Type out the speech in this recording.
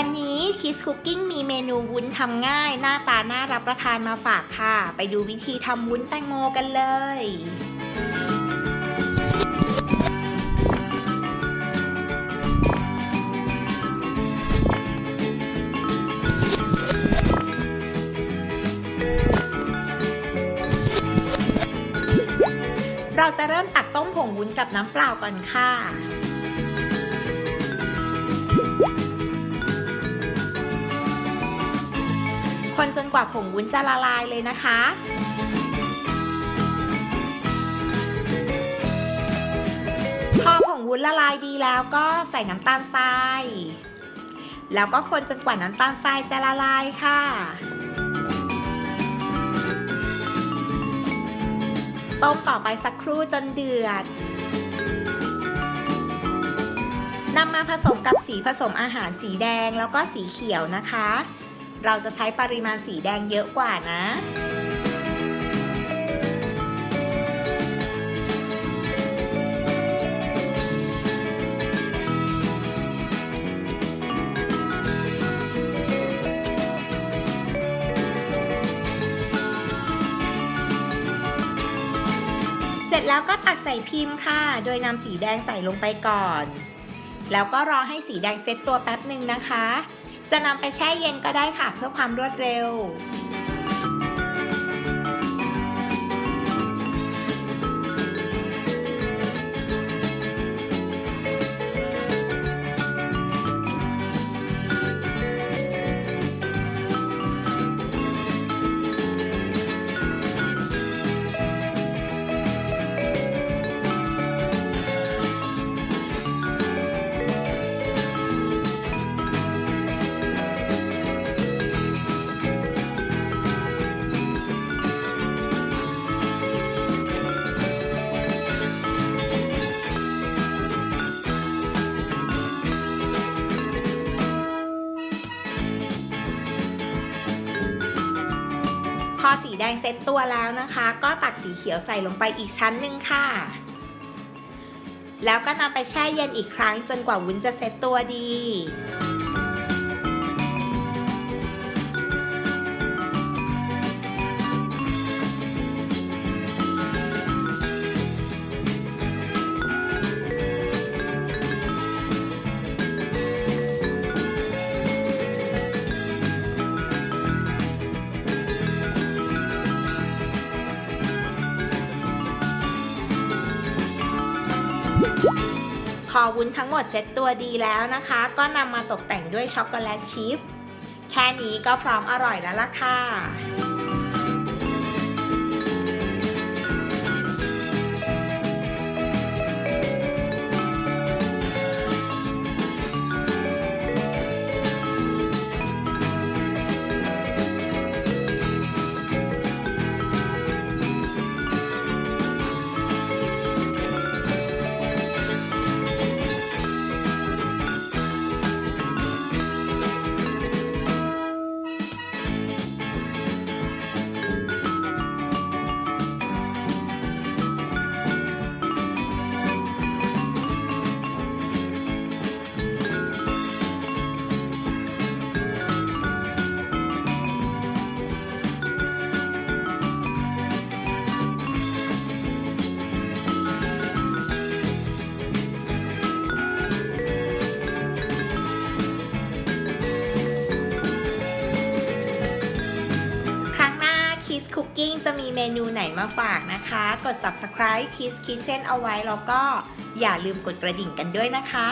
วันนี้ Kiss Cooking มีเมนูวุ้นทำง่ายหน้าตาน่ารับประทานมาฝากค่ะไปดูวิธีทำวุ้นแตงโมกันเลยเราจะเริ่มจากต้มผงวุ้นกับน้ำเปล่าก่อนค่ะคนจนกว่าผงวุ้นจะละลายเลยนะคะพอผงวุ้นละลายดีแล้วก็ใส่น้ำตาลทรายแล้วก็คนจนกว่าน้ำตาลทรายจะละลายค่ะต้มต่อไปสักครู่จนเดือดนำมาผสมกับสีผสมอาหารสีแดงแล้วก็สีเขียวนะคะเราจะใช้ปริมาณสีแดงเยอะกว่านะเสร็จแล้วก็ตักใส่พิมพ์ค่ะโดยนำสีแดงใส่ลงไปก่อนแล้วก็รอให้สีแดงเซตตัวแป๊บหนึ่งนะคะจะนำไปแช่เย็นก็ได้ค่ะเพื่อความรวดเร็วพอสีแดงเซตตัวแล้วนะคะก็ตักสีเขียวใส่ลงไปอีกชั้นหนึ่งค่ะแล้วก็นำไปแช่เย็นอีกครั้งจนกว่าวุ้นจะเซตตัวดีพอวุ้นทั้งหมดเซตตัวดีแล้วนะคะก็นำมาตกแต่งด้วยช็อกโกแลตชิพแค่นี้ก็พร้อมอร่อยแล้วล่ะค่ะKiss Cooking จะมีเมนูไหนมาฝากนะคะกด Subscribe Kiss Kitchen เอาไว้แล้วก็อย่าลืมกดกระดิ่งกันด้วยนะคะ